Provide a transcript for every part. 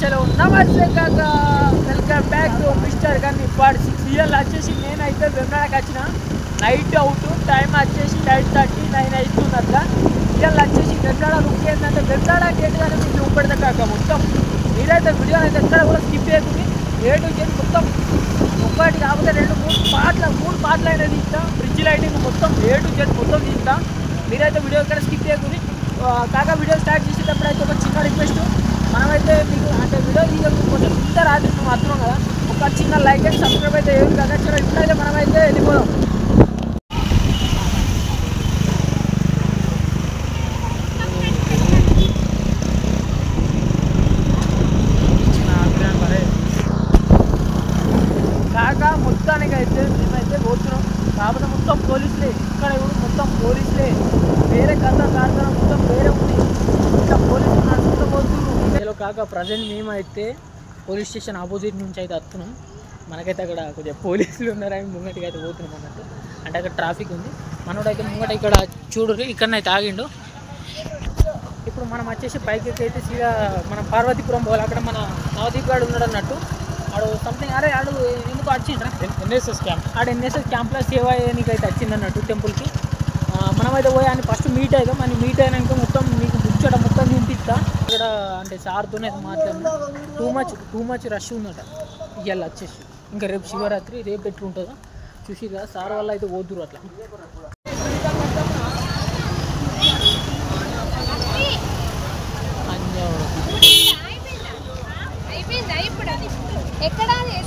చలో నమస్తే కాకా, వెల్కమ్ బ్యాక్ టు మిస్టర్ గన్ని పార్ట్ 6. ఇయర్లు వచ్చేసి నేనైతే వెమ్రాడకి వచ్చిన నైట్ అవుట్, టైం వచ్చేసి 8:39 అవుతుంది అట్లా. ఇయర్లు వచ్చేసి వెమ్రాడ లుక్ ఏంటంటే వెమ్రాడ గేట్ కానీ మీకు చూపెడతా కాక మొత్తం మీరైతే వీడియో అయితే ఎక్కడ కూడా స్కిప్ చేయకుండా ఏ టు జెడ్ మొత్తం ఒకటి కాకపోతే 3 పాటలు అయినా తీస్తాం. బ్రిడ్జ్ లైటింగ్ మొత్తం ఏ టు జెడ్ మొత్తం తీస్తాం. మీరైతే వీడియో ఎక్కడ స్కిప్ చేయకుండా కాకా వీడియో స్టార్ట్ చేసేటప్పుడు అయితే ఒక చిన్న రిక్వెస్ట్, మనమైతే మీకు అంటే వీడియో తీయకపోతే ఇంత రాత్రి మేము వస్తున్నాం కదా, ఒక చిన్న లైక్ అండ్ సబ్స్క్రైబ్ అయితే ఏమి కాక. చలో ఇప్పుడైతే మనమైతే వెళ్ళిపోదాం. కాక మొత్తానికి అయితే మేమైతే పోతున్నాం, కాకపోతే మొత్తం పోలీసులే, ఇక్కడ కూడా మొత్తం పోలీసులే, వేరే కథ కార్ఖానా మొత్తం వేరే ఉంది, ఇంకా పోలీసులు నడుచుకుంటూ పోతున్నాం. ఇందులో కాక ప్రజెంట్ మేమైతే పోలీస్ స్టేషన్ ఆపోజిట్ నుంచి అయితే వస్తున్నాం. మనకైతే అక్కడ కొద్దిగా పోలీసులు ఉన్నారని ముంగటికి అయితే పోతున్నాం అన్నట్టు. అంటే అక్కడ ట్రాఫిక్ ఉంది, మనోడైతే ముంగట ఇక్కడ చూడు ఇక్కడనైతే ఆగిండు. ఇప్పుడు మనం వచ్చేసి పైకి అయితే సీదా మనం పార్వతీపురం పోవాలి. అక్కడ మన నవదీప్ గారు ఉన్నాడు అన్నట్టు. ఆడు సంథింగ్ అరే ఆడు ఎందుకు వచ్చిండ్రా ఎన్ఎస్ఎస్ క్యాంప్, ఆడు ఎన్ఎస్ఎస్ క్యాంప్లో సేవ చేయడానికైతే వచ్చింది అన్నట్టు టెంపుల్కి. మనమైతే పోయి అని ఫస్ట్ మీట్ అవుతాం. అని మీట్ అయినాక మొత్తం మీకు ముచ్చట మొత్తం తినిపిస్తా. ఇక్కడ అంటే సార్తోనే మాట్లాడినా టూ మచ్ రష్ ఉందట ఇవాళ వచ్చేసి. ఇంకా రేపు శివరాత్రి, రేపు ఎట్లుంటుందో చూసి కదా సార్ వల్ల అయితే పోతురు అట్లా.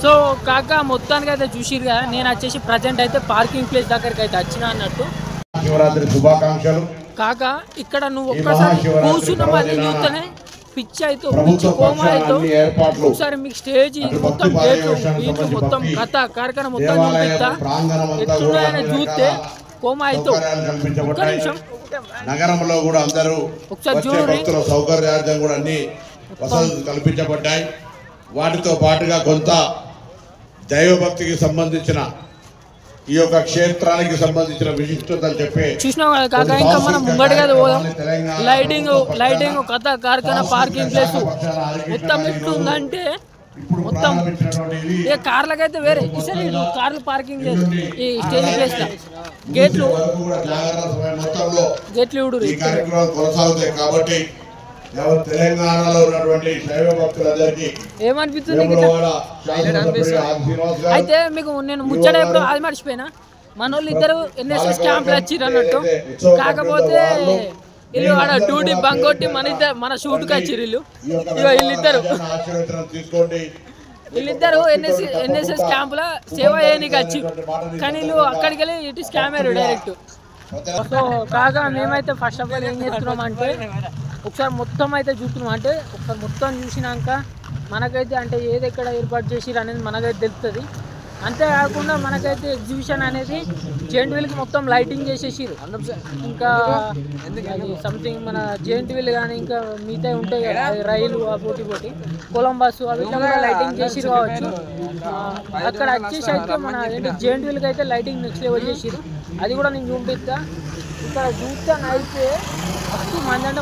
సో కాక మొత్తానికి అయితే చూసిరు కదా, నేను వచ్చేసి ప్రజెంట్ అయితే పార్కింగ్ ప్లేస్ దగ్గరికి అయితే వచ్చిన అన్నట్టు. శివరాత్రి శుభాకాంక్షలు కాక. ఇక్కడ నువ్వు ఒక్కసారి కూర్చున్న మళ్ళీ చూస్తేనే పిచ్చి అయితే పిచ్చి కోమా అవుతావు. ఒకసారి మీకు స్టేజ్ మొత్తం వీట్లు మొత్తం కథ కార్ఖానా మొత్తం చూపిస్తా. ఎట్లున్నాయని చూస్తే కోమా అవుతావు. ఒక్క నిమిషం, నగరంలో కూడా అందరూ ఒకసారి చూడండి, సౌకర్యార్థం కూడా అన్ని వసతులు కల్పించబడ్డాయి. వాటితో పాటుగా కొంత దైవభక్తికి సంబంధించిన ఈ యొక్క క్షేత్రానికి సంబంధించిన విశిష్టతలు చెప్పే చూసినావు కదా కాక. ఇంకా మనం ముంగడిగా పోదాం. లైటింగ్ కథ కార్ఖానా పార్కింగ్ ప్లేస్ మొత్తం ఎట్లుందంటే మొత్తం ఏ కార్లకైతే వేరే ఈసారి కార్లు పార్కింగ్ లేదు. ఈ స్టేజ్ ప్లేస్ లో గేట్లు ఇవ్వడు కొనసాగుతాయి. కాబట్టి తెలంగాణలో ఉన్నటువంటి దైవ భక్తులందరికీ ఏమనిపిస్తుంది అయితే మీకు నేను ముచ్చట ఎప్పుడు అది మర్చిపోయినా. మన వాళ్ళు ఇద్దరు ఎన్ఎస్ఎస్ క్యాంప్ లో వచ్చిర్రు అన్నట్టు. కాకపోతే వీళ్ళు ఆడ డ్యూటీ బంక్ కొట్టి మన షూట్కి వచ్చిర్రు వీళ్ళు. ఇక వీళ్ళిద్దరు ఎన్ఎస్ఎస్ క్యాంప్ లో సేవ చేయడానికి వచ్చి, కానీ వీళ్ళు అక్కడికి వెళ్ళి ఇటు స్కామ్ అయ్యారు డైరెక్ట్. సో కాగా మేమైతే ఫస్ట్ ఆఫ్ ఆల్ ఏం చేస్తున్నాం అంటే ఒకసారి మొత్తం అయితే చూస్తున్నాం. అంటే ఒకసారి మొత్తం చూసినాక మనకైతే అంటే ఏది ఎక్కడ ఏర్పాటు చేసిరు అనేది మనకైతే తెలుస్తుంది. అంతేకాకుండా మనకైతే ఎగ్జిబిషన్ అనేది జెయింట్ వీల్కి మొత్తం లైటింగ్ చేసేసిరు. ఇంకా సంథింగ్ మన జెయింట్ వీల్ కానీ ఇంకా మిగతా ఉంటాయి కదా రైలు పోటీ కొలంబస్ అవి కూడా లైటింగ్ చేసిరు కావచ్చు. అక్కడ వచ్చేసి అయితే మన ఏంటి జెయింట్ వీల్కి అయితే లైటింగ్ నెక్స్ట్ లెవెల్ చేసిరు. అది కూడా నేను చూపిస్తా. ఇక్కడ చూస్తానైతే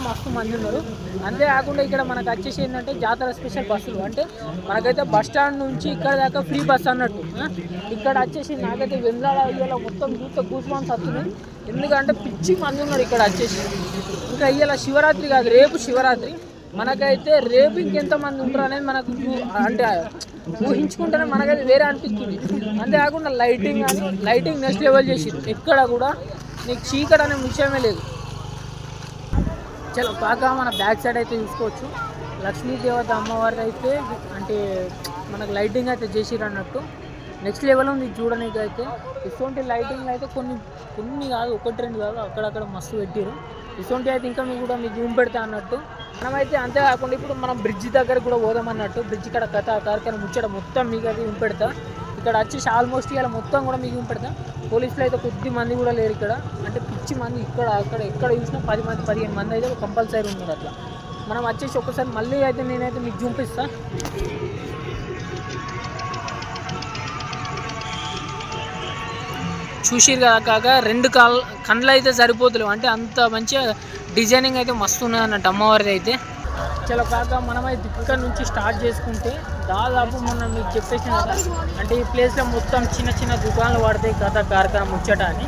మస్తు మంది ఉన్నారు. అంతేకాకుండా ఇక్కడ మనకు వచ్చేసి ఏంటంటే జాతర స్పెషల్ బస్సులు. అంటే మనకైతే బస్ స్టాండ్ నుంచి ఇక్కడ దాకా ఫ్రీ బస్ అన్నట్టు. ఇక్కడ వచ్చేసి నాకైతే వెమ్రాడ ఇవాళ మొత్తం చూస్తే కూర్చోమని వస్తుంది. ఎందుకంటే పిచ్చి మంది ఉన్నారు ఇక్కడ వచ్చేసి. ఇంకా ఇవాళ శివరాత్రి కాదు, రేపు శివరాత్రి. మనకైతే రేపు ఇంకెంతమంది ఉంటారు అనేది మనకు అంటే ఊహించుకుంటేనే మనకైతే వేరే అనిపిస్తుంది. అంతేకాకుండా లైటింగ్ నెక్స్ట్ లెవెల్ చేసి ఎక్కడ కూడా నీకు చీకటి అనే విషయమే లేదు. చలో కాక మన బ్యాక్ సైడ్ అయితే చూసుకోవచ్చు. లక్ష్మీదేవత అమ్మవారి అయితే అంటే మనకు లైటింగ్ అయితే చేసిరు అన్నట్టు. నెక్స్ట్ లెవెల్ ఉంది చూడడానికి అయితే. ఇటువంటి లైటింగ్ అయితే కొన్ని కాదు, 1-2 కాదు, అక్కడక్కడ మస్తు పెట్టారు. ఇటువంటి అయితే ఇంకా మీకు జూమ్ పెడతా అన్నట్టు. మనమైతే అంతేకాకుండా ఇప్పుడు మనం బ్రిడ్జ్ దగ్గర కూడా పోదాం అన్నట్టు. బ్రిడ్జ్ ఇక్కడ కథ కార్ఖానా ముచ్చట మొత్తం మీకు అయితే పెడతా. ఇక్కడ వచ్చేసి ఆల్మోస్ట్ ఇలా మొత్తం కూడా మీకు పెడతా. పోలీసులు అయితే కొద్ది మంది కూడా లేరు ఇక్కడ. అంటే పిచ్చి మంది ఇక్కడ అక్కడ ఎక్కడ చూసినా 10 మంది 15 మంది అయితే కంపల్సరీ ఉన్నారు అట్లా. మనం వచ్చేసి ఒకసారి మళ్ళీ అయితే నేనైతే మీకు చూపిస్తా. చూసిరు కదా కాక, 2 కళ్ళు అయితే సరిపోతలేవు. అంటే అంత మంచిగా డిజైనింగ్ అయితే మస్తు ఉన్నది అన్నట్టు అమ్మవారిది అయితే. చలో కాక మనమైతే ఇక్కడ నుంచి స్టార్ట్ చేసుకుంటే దాదాపు మనం మీకు చెప్పేసిన కదా, అంటే ఈ ప్లేస్లో మొత్తం చిన్న చిన్న దుకాణాలు పడతాయి కథ కార్ఖానా ముచ్చట అని.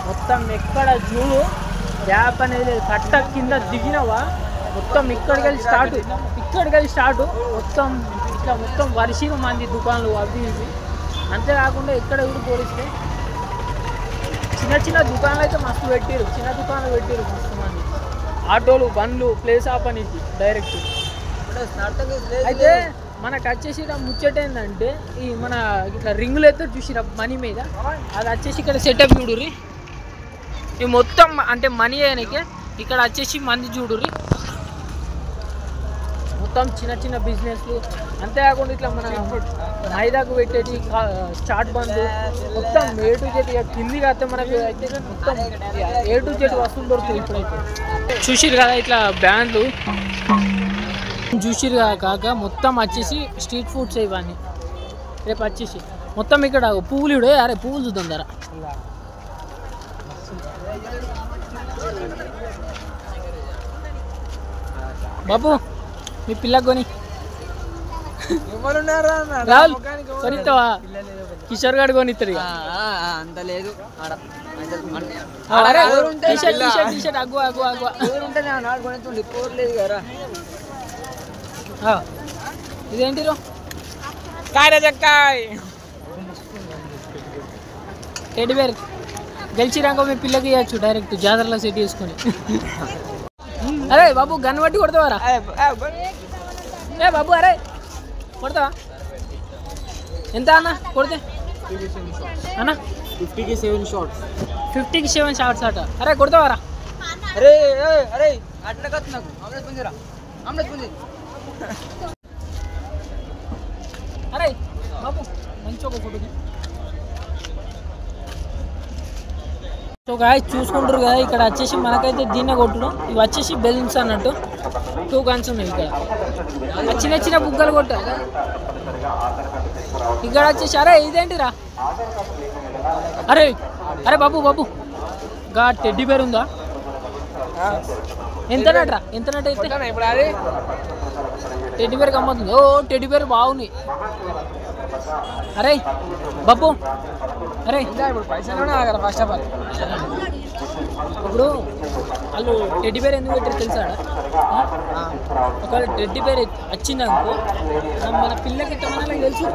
మొత్తం ఎక్కడ చూడు గ్యాప్ అనేది కట్ట కింద దిగినవా మొత్తం ఇక్కడికి వెళ్ళి స్టార్ట్ మొత్తం ఇట్లా మొత్తం వర్షం మంది దుకాణాలు అవి ఇవి. అంతేకాకుండా ఇక్కడ కూడా పోలిస్తే చిన్న దుకాణాలు అయితే మస్తు పెట్టారు, మస్తు మంది ఆటోలు బండ్లు ప్లేస్ ఆఫ్ అనేది డైరెక్ట్. అయితే మనకు వచ్చేసి ముచ్చట ఏంటంటే ఈ మన ఇట్లా రింగులు అయితే చూసిరా మనీ మీద, అది వచ్చేసి ఇక్కడ సెటప్ చూడుర్రి. ఇవి మొత్తం అంటే మనీ అయినకే ఇక్కడ వచ్చేసి మంది చూడుర్రి, మొత్తం చిన్న బిజినెస్లు. అంతేకాకుండా ఇట్లా మన మైదాకు పెట్టేటి చాట్ బండ్లు మొత్తం A to Z కిందికి అయితే మనకి అయితే మొత్తం A to Z వస్తువులు దొరుకుతాయి ఇప్పుడైతే. చూసిరు కదా ఇట్లా బ్యాండ్లు చూసిరు కాక మొత్తం వచ్చేసి స్ట్రీట్ ఫుడ్స్ ఇవన్నీ. రేపు వచ్చేసి మొత్తం ఇక్కడ పువ్వులు ఇడే, అరే పువ్వులు చూద్దాం ధర. బాబు మీ పిల్లకి కొని రాహుల్ కొనిస్తావా? కిషోర్ గారు కొనిస్తారు. అంత లేదు ఇదేంటి టెడ్డీ బేర్ గెలిచిరాకో మీ పిల్లకి ఇవ్వచ్చు డైరెక్ట్ జాతరలో సెట్ చేసుకొని. అరే బాబు గన్ పట్టి కొడతావారా? ఏ బాబు అరే కొడతావా? ఎంత అన్న కొడితే అన్న? 50కి 7 షాట్స్. 50కి 7 షాట్స్ అట. అరే కొడతావారా? అరే అరే అట్లా కత్తు నాకు ఆమ్లెట్ పుంజిరా, ఆమ్లెట్ పుంజి. అరే బాబు మంచి ఒక ఫోటో. సో గాయస్ చూసుకుంటారు కదా, ఇక్కడ వచ్చేసి మనకైతే దీన్నే కొట్టడం. ఇవి వచ్చేసి బెలూన్స్ అన్నట్టు 2 గన్స్ ఉన్నాయి ఇక్కడ. చిన్న బుగ్గలు కొట్టారు ఇక్కడ వచ్చేసి. అరే ఇదేంటిరా? అరే అరే బాబు గా టెడ్డీ బేర్ ఉందా? ఎంతనట్రా? ఎంతనట్టు అయితే ఇప్పుడు అది టెడ్డీ బేర్ కమ్మవుతుంది. ఓ టెడ్డీ బేర్ బాగున్నాయి. అరే బాబు అరే ఇప్పుడు పైసలు కదా ఫస్ట్ ఆఫ్ ఆల్. ఇప్పుడు వాళ్ళు టెడ్డీ బేర్ ఎందుకు పెట్టారు తెలుసా? ఒకవేళ టెడ్డీ బేర్ వచ్చిందనుకో మన పిల్లకి ఇట్టమని తెలుసు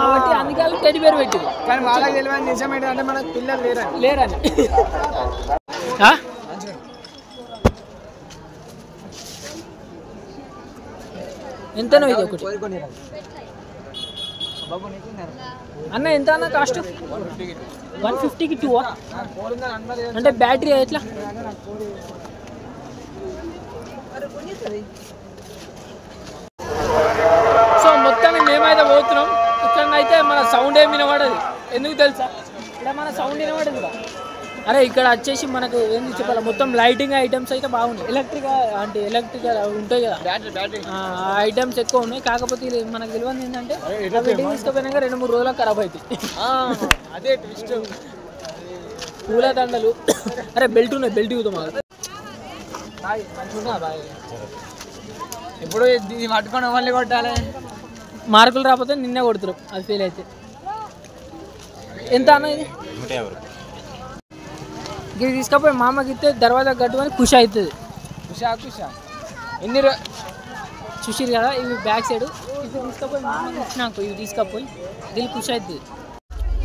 కాబట్టి అందుకే వాళ్ళు టెడ్డీ బేర్ పెట్టింది. కానీ వాళ్ళకి తెలియని నిజం ఏంటంటే మనకు పిల్లలు లేరని. ఎంతనో ఇది ఒకటి అన్న? ఎంత అన్న కాస్ట్? 150కి 2 అంటే బ్యాటరీ ఎట్లా? సో మొత్తాన్ని మేమైతే పోతున్నాం. ఇక్కడనైతే మన సౌండ్ ఏమి వినబడదు. ఎందుకు తెలుసా? ఇక్కడ మన సౌండ్ వినబడదు. అరే ఇక్కడ వచ్చేసి మనకు ఏంది చెప్పాలి, మొత్తం లైటింగ్ ఐటమ్స్ అయితే బాగున్నాయి. ఎలక్ట్రికల్ ఉంటాయి కదా ఐటమ్స్ ఎక్కువ ఉన్నాయి. కాకపోతే మనకు తెలియదు ఏంటంటే వెడ్డింగ్ తీసుకుపోయినాక 2-3 రోజులకు ఖరాబ్ అవుతాయి. అదే ట్విస్ట్. పూల దండలు. అరే బెల్ట్ ఉన్నాయి, బెల్ట్ యూతాం. ఇప్పుడు ఇది పట్టుకొని మళ్ళీ కొట్టాలి. మార్కులు రాకపోతే నిన్నే కొడుతురు అది ఫెయిల్ అయితే. ఎంత అన్న ఇది? 150. ఇది తీసుకపోయి మా అమ్మకి ఇస్తే దర్వాజా కట్టుకొని ఖుషి అవుతుంది. ఖుషా ఎన్ని చూసిరు కదా ఇవి బ్యాక్ సైడ్. ఇప్పుడు తీసుకపోయి మా అమ్మకి ఇచ్చినాకు ఇవి తీసుకపోయి దీనికి ఖుషి అవుతుంది.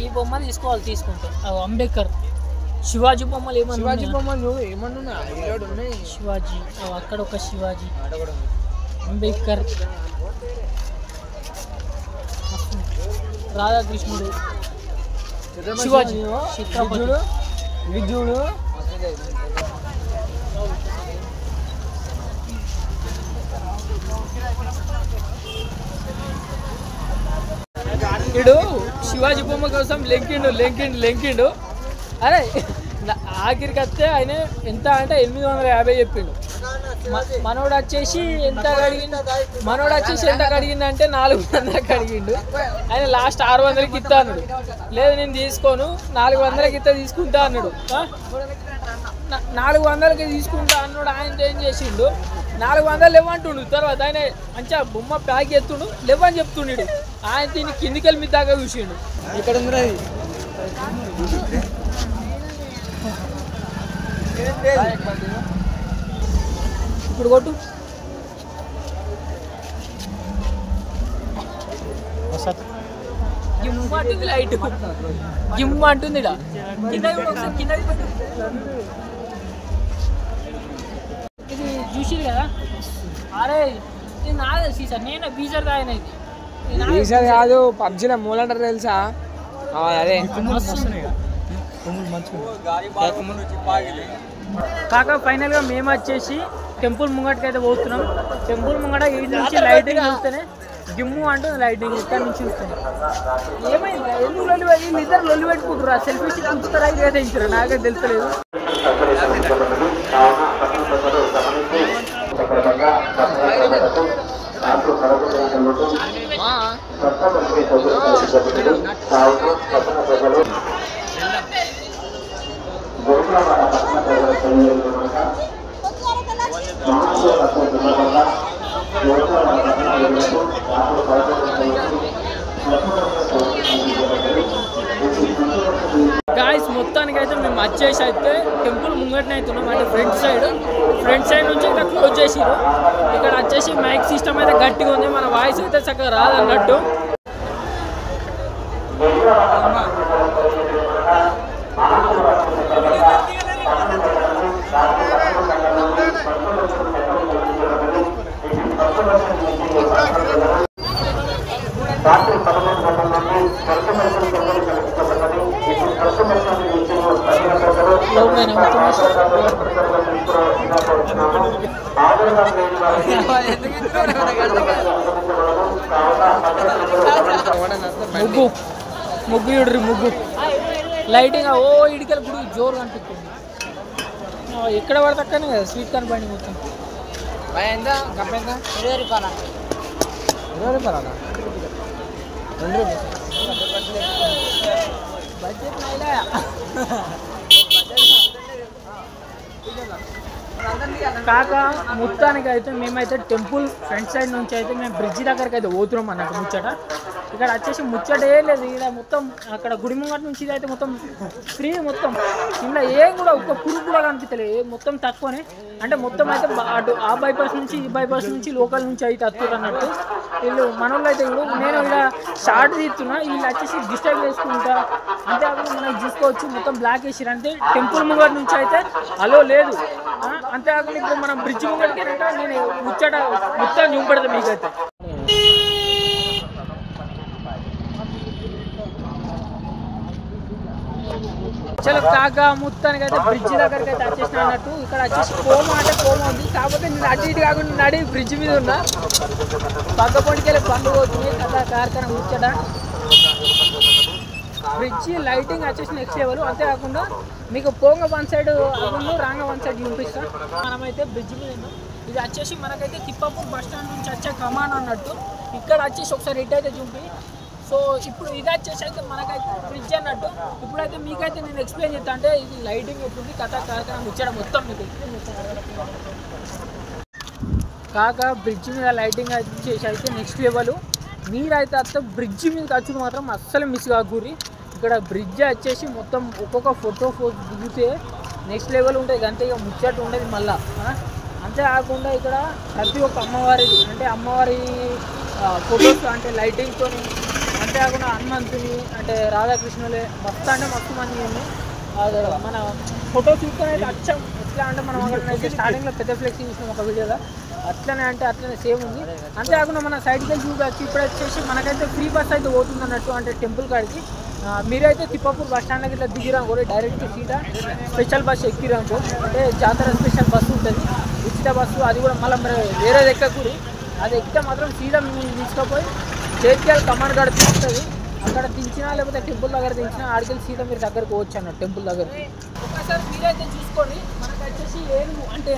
ఈ బొమ్మలు తీసుకుంటే అంబేద్కర్ శివాజీ బొమ్మలు ఏమన్నా? శివాజీ బొమ్మలు ఏమన్నా ఉన్నాయి. శివాజీ అక్కడ ఒక శివాజీ, అంబేద్కర్, రాధాకృష్ణుడు, శివాజీ, చిత్రపతి, విజుడు. ఇడు శివాజీ బొమ్మ కోసం లెంకిండు. అరే ఆఖరికి వస్తే ఆయన ఎంత అంటే 850 చెప్పిండు. మనోడు వచ్చేసి ఎంత కడిగిందంటే 400కి అడిగిండు. ఆయన లాస్ట్ 600కి ఇస్తా అన్నాడు. లేదు నేను తీసుకోను 400కి ఇస్తా తీసుకుంటా అన్నాడు. 400కి తీసుకుంటా అన్నాడు. ఆయన ఏం చేసిండు 400 లేవంటుండు. తర్వాత ఆయన మంచిగా బొమ్మ ప్యాక్ చేస్తుండు లేవని చెప్తుండడు. ఆయన దీన్ని కిందికెళ్ళి మీ దాకా చూసిండు. ఇక్కడ ఉంది అది ఇప్పుడు కొట్టు గిమ్మ అంటుంది లైట్ గిమ్మ అంటుంది కింద ఇది చూసిరు కదా. అరే ఇది నాదే సీసా నేను బీజర్ తాగిన ఇది కాదు పబ్జీలో మూలంటారు తెలుసా అదే కాక ఫైనల్గా మేము వచ్చేసి టెంపుల్ ముంగటికి అయితే పోతున్నాం. టెంపుల్ ముంగట ఈ నుంచి లైటింగ్ చూస్తేనే గిమ్ము అంటుంది లైటింగ్ ఇక్కడ నుంచి చూస్తాను. ఏమైంది ఎందుకు లొల్లి వీళ్ళు ఇద్దరు లొల్లి పెట్టుకుంటారు. సెల్ఫీ స్టిక్ ఉంచుతారా ఇదే ఇచ్చారు నాకే తెలుస్తలేదు. గాయస్ మొత్తానికి అయితే మేము వచ్చేసి అయితే టెంపుల్ ముంగటనే అవుతున్నాం. అంటే ఫ్రంట్ సైడ్ నుంచి అయితే క్లోజ్ చేసిరు. ఇక్కడ వచ్చేసి మైక్ సిస్టమ్ అయితే గట్టిగా ఉంది. మన వాయిస్ అయితే చక్కగా రాదన్నట్టు. ముగ్గు చూడ్రి ముగ్గు లైటింగ్ ఓ ఇడికల గుడి జోరు కనిపిస్తుంది. ఎక్కడ పడతానే కదా స్వీట్ కార్న్ బండి మొత్తం. కాక మొత్తానికి అయితే మేమైతే టెంపుల్ ఫ్రంట్ సైడ్ నుంచి అయితే మేము బ్రిడ్జ్ దగ్గరికి అయితే పోతున్నాం అన్నట్టు ముచ్చట. ఇక్కడ వచ్చేసి ముచ్చటే లేదు. ఇక్కడ మొత్తం అక్కడ గుడి ముంగట నుంచి అయితే మొత్తం ఫ్రీ మొత్తం ఇలా ఏం కూడా ఒక్క పురుగు కూడా కనిపించలేదు. మొత్తం తక్కువనే అంటే మొత్తం అయితే అటు ఆ బైపాస్ నుంచి ఈ బైపాస్ నుంచి లోకల్ నుంచి అయితే వస్తారు అన్నట్టు. వీళ్ళు మనోళ్ళు అయితే ఇప్పుడు నేను ఇలా షార్ట్ తీస్తున్నా వీళ్ళు వచ్చేసి డిస్టర్బ్ చేసుకుంటా అంతే. అక్కడ మనం చూసుకోవచ్చు మొత్తం బ్లాక్ వేసారు. అంటే టెంపుల్ ముంగట నుంచి అయితే అలో లేదు. అంతేకాకుండా ఇప్పుడు మనం బ్రిడ్జ్ ముంగడికి ఏంటంటే నేను ముచ్చట మొత్తం చూపెడతా మీకైతే. చలో కాక మొత్తానికి అయితే బ్రిడ్జ్ దగ్గరికి అయితే వచ్చేసిన అన్నట్టు. ఇక్కడ వచ్చేసి కోమ అంటే కోమ ఉంది. కాకపోతే నేను అటు ఇటు కాకుండా నడి బ్రిడ్జ్ మీద ఉన్నా. పక్క పొంటికెళ్ళి బండ్లు పోతుంది కదా కార్ఖానా ముచ్చట. బ్రిడ్జ్ లైటింగ్ వచ్చేసి నెక్స్ట్ లెవెల్. అంతేకాకుండా మీకు పోంగ వన్ సైడ్ అవ్వండు రాంగ వన్ సైడ్ చూపిస్తాం. మనమైతే బ్రిడ్జ్ మీద ఉన్నాం. ఇది వచ్చేసి మనకైతే తిప్పాపూర్ బస్ స్టాండ్ నుంచి వచ్చే కమాన్ అన్నట్టు. ఇక్కడ వచ్చేసి ఒకసారి ఇటు అయితే చూపి. సో ఇప్పుడు ఇది వచ్చేసి అయితే మనకైతే బ్రిడ్జ్ అన్నట్టు. ఇప్పుడైతే మీకైతే నేను ఎక్స్ప్లెయిన్ చేస్తాను. అంటే ఇది లైటింగ్ ఎప్పుడు కథ కార్ఖానా ముచ్చడం మొత్తం మీకు ఎక్స్ప్లెయిన్ చేస్తాను. కాక బ్రిడ్జ్ మీద లైటింగ్ వచ్చేసి అయితే నెక్స్ట్ లెవెల్. మీరైతే అత్త బ్రిడ్జ్ మీద ఖర్చు మాత్రం అస్సలు మిస్ కాకూరి. ఇక్కడ బ్రిడ్జ్ వచ్చేసి మొత్తం ఒక్కొక్క ఫోటో దిగితే నెక్స్ట్ లెవెల్ ఉంటుంది. అంతే ఇక ముచ్చట ఉండేది మళ్ళా. అంతేకాకుండా ఇక్కడ ప్రతి ఒక్క అమ్మవారిది అంటే అమ్మవారి ఫొటోస్ అంటే లైటింగ్తో. అంతేకాకుండా హనుమంతుని అంటే రాధాకృష్ణులే మస్తు అంటే మస్తు మంది ఉంది. మన ఫోటో చూసుకొని అయితే అచ్చం ఎట్లా అంటే మనం అక్కడైతే స్టార్టింగ్లో పెద్ద ఫ్లెక్స్ చూసినాం ఒక వీడియోలో. అట్లనే అంటే అట్లనే సేమ్ ఉంది. అంతేకాకుండా మన సైడ్కి వెళ్ళి చూడవచ్చు. ఇప్పుడు వచ్చేసి మనకైతే ఫ్రీ బస్ అయితే పోతుంది అన్నట్టు. అంటే టెంపుల్ కాడికి మీరైతే తిప్పాపూర్ బస్ స్టాండ్కి ఇట్లా దిగిరాకో డైరెక్ట్ సీదా స్పెషల్ బస్సు ఎక్కిరాకో అంటే జాతర స్పెషల్ బస్సు ఉంటుంది ఉచిత బస్సు. అది కూడా మళ్ళీ వేరేది ఎక్కకూరి. అది ఎక్కితే మాత్రం సీదా మేము తీసుకుపోయి చేతికి కమాండ్ కాడ తీస్తుంది. అక్కడ దించినా లేకపోతే టెంపుల్ దగ్గర దించినా ఆడికెళ్ళి సీదా మీరు దగ్గరకు పోవచ్చు అన్నట్టు టెంపుల్ దగ్గరికి. ఒకసారి మీరైతే చూసుకోండి. మనకు వచ్చేసి ఏనుగు అంటే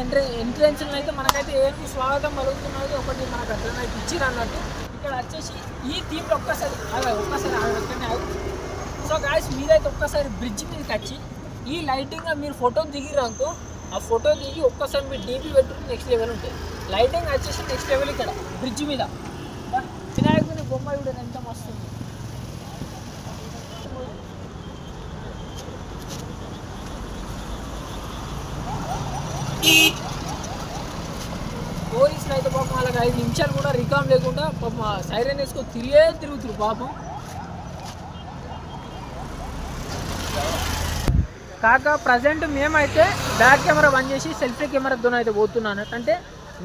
ఎంట్రెన్స్ అయితే మనకైతే ఏనుగు స్వాగతం కలుగుతున్నది ఒకటి మనకు అట్లా ఇచ్చిరు అన్నట్టు. ఇక్కడ వచ్చేసి ఈ థీమ్లో ఒక్కసారి ఒక్కసారి. సో గాయస్ మీరైతే ఒక్కసారి బ్రిడ్జ్ మీదకి వచ్చి ఈ లైటింగ్ మీరు ఫోటో దిగిరాకో ఆ ఫోటో దిగి ఒక్కసారి మీరు డీపీ పెట్టుకుని నెక్స్ట్ లెవెల్ ఉంటుంది. లైటింగ్ వచ్చేసి నెక్స్ట్ లెవెల్ ఇక్కడ బ్రిడ్జ్ మీద వినాయకుని బొమ్మ కూడా ఎంత మస్తుంది. పోలీసులు అయితే పాపం వాళ్ళకి 5 నిమిషాలు కూడా రికామ్ లేకుండా పాపం సైరన్ వేసుకొని తిరుగుతురు పాపం. కాక ప్రజెంట్ మేమైతే బ్యాక్ కెమెరా బంద్ చేసి సెల్ఫీ కెమెరాతో అయితే పోతున్నాను. అంటే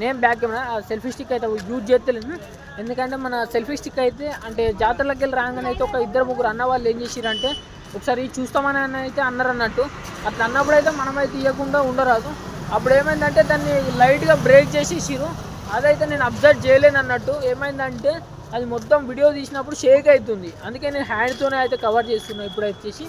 నేను బ్యాక్ కెమెరా సెల్ఫీ స్టిక్ అయితే యూజ్ చేస్తలేను. ఎందుకంటే మన సెల్ఫీ స్టిక్ అయితే అంటే జాతరలోకి వెళ్ళి రాగానే అయితే ఒక 2-3 అన్న వాళ్ళు ఏం చేసిరంటే ఒకసారి చూస్తామని అయితే అన్నారు అన్నట్టు. అట్లా అన్నప్పుడు అయితే మనమైతే ఇవ్వకుండా ఉండరాదు. అప్పుడు ఏమైందంటే దాన్ని లైట్గా బ్రేక్ చేసేసిరు. అదైతే నేను అబ్జర్వ్ చేయలేను అన్నట్టు. ఏమైందంటే అది మొత్తం వీడియో తీసినప్పుడు షేక్ అవుతుంది. అందుకే నేను హ్యాండ్తోనే అయితే కవర్ చేస్తున్నాను. ఇప్పుడు వచ్చేసి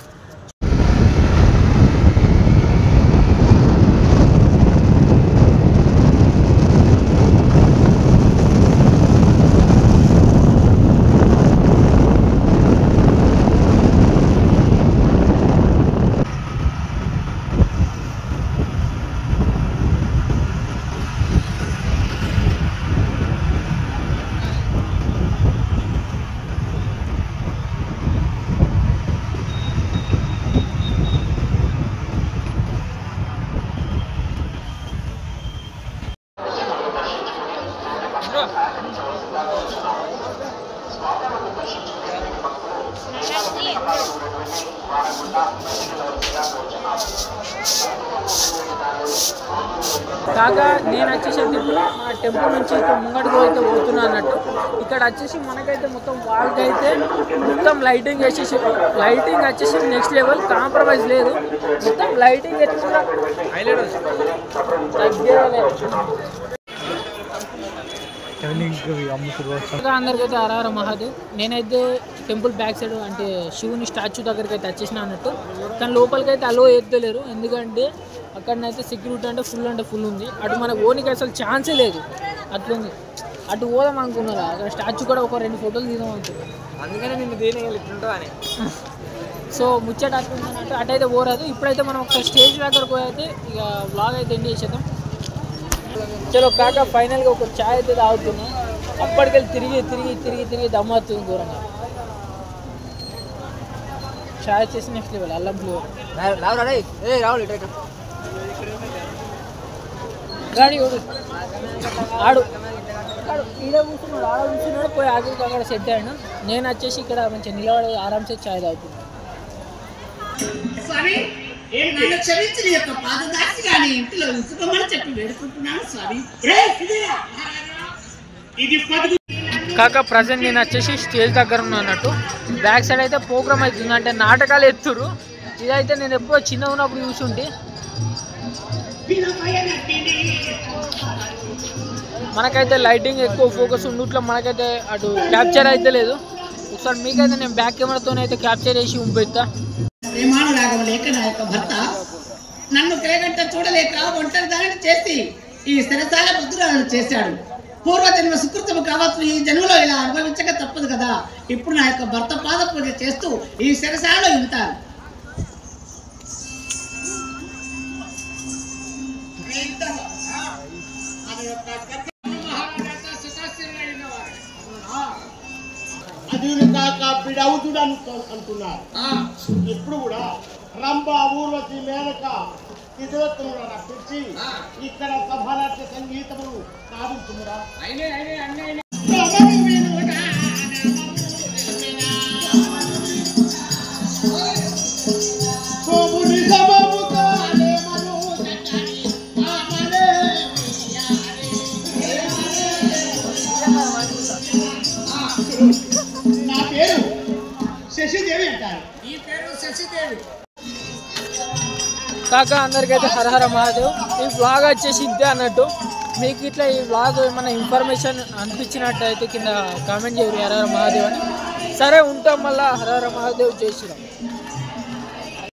కాగా నేను వచ్చేసి ఇప్పుడు మన టెంపుల్ నుంచి ఇక్కడ ముంగడికి అయితే పోతున్నా అన్నట్టు. ఇక్కడ వచ్చేసి మనకైతే మొత్తం వాళ్ళకి అయితే మొత్తం లైటింగ్ వచ్చేసి నెక్స్ట్ లెవెల్, కాంప్రమైజ్ లేదు. మొత్తం లైటింగ్ ఎట్లా అందరికైతే హరహర మహాదేవ్. నేనైతే టెంపుల్ బ్యాక్ సైడ్ అంటే శివుని స్టాచ్యూ దగ్గరికి అయితే వచ్చేసిన అన్నట్టు. కానీ లోపలికి అయితే అలో ఎత్తలేరు. ఎందుకంటే అక్కడనైతే సెక్యూరిటీ అంటే ఫుల్ ఉంది. అటు మన ఓనికి అసలు ఛాన్సే లేదు. అట్లుంది. అటు పోదాం అనుకున్నారు. అక్కడ స్టాచ్యూ కూడా ఒక 2 ఫోటోలు తీద్దాం అనుకున్నాను. అందుకనే నిన్ను దేని ఇట్లుంటావు అని. సో ముచ్చట అట్లుందన్నట్టు అటైతే పోరాదు. ఇప్పుడైతే మనం ఒకసారి స్టేజ్ దగ్గరకు అయితే ఇక వ్లాగ్ అయితే ఎండ్ చేసేద్దాం. చలో కాక ఫైనల్గా ఒక ఛాయ్ అయితే తాగుతున్నాం. అప్పటికెళ్ళి తిరిగి దమ్మాతుంది ఘోరంగా. ఛాయ్ వచ్చేసి నెక్స్ట్ లెవెల్ అల్లం ఫ్లేవర్. గాడి ఆడు ఈడ కూర్చున్నాడు, ఆడ కూర్చున్నాడు. పోయి ఆఖరికి అక్కడ సెట్ అయ్యాడు. నేను వచ్చేసి ఇక్కడ మంచిగా నిలబడి ఆరామ్సే ఛాయ్ తాగుతున్నాను. కాక ప్రజెంట్ నేను వచ్చేసి స్టేజ్ దగ్గర ఉన్నా అన్నట్టు. బ్యాక్ సైడ్ అయితే ప్రోగ్రామ్ అవుతుంది. అంటే నాటకాలు ఎత్తురు. ఇదైతే నేను ఎప్పుడో చిన్న ఉన్నప్పుడు చూసుంటే. మనకైతే లైటింగ్ ఎక్కువ ఫోకస్ ఉండుట్లో మనకైతే అటు క్యాప్చర్ అయితే లేదు. ఒకసారి మీకైతే నేను బ్యాక్ కెమెరాతో అయితే క్యాప్చర్ చేసి ఉంపెత్తా. ప్రేమానురాగం నా యొక్క భర్త నన్ను ప్రేగంట చూడలేక ఒంటరి దానిని చేసి ఈ స్థిరసాల ముద్రలను చేశాడు. పూర్వజన్మ సుకృతము కావచ్చు. ఈ జన్మలో ఇలా అనుభవించక తప్పదు కదా. ఇప్పుడు నా యొక్క భర్త పాద పూజ చేస్తూ ఈ శిరసాలలో ఉంటాను. అంటున్నారు. ఇప్పుడు కూడా రంభ, ఊర్వశి, మేనక ఇతరులను రప్పించి ఇక్కడ సభానాట్య సంగీతమును సాధించుమురా. నా పేరు శశిదేవి అంటారు. ఈ పేరు శశిదేవి. కాక అందరికైతే హరహర మహాదేవ్. ఈ వ్లాగ్ వచ్చేసి ఇంతే అన్నట్టు. మీకు ఇట్లా ఈ వ్లాగ్ ఏమైనా ఇన్ఫర్మేషన్ అనిపించినట్టయితే కింద కామెంట్ చేయరు హరహర మహాదేవ్ అని. సరే ఉంటాం. మళ్ళీ హరహర మహాదేవ్ చేసినాం.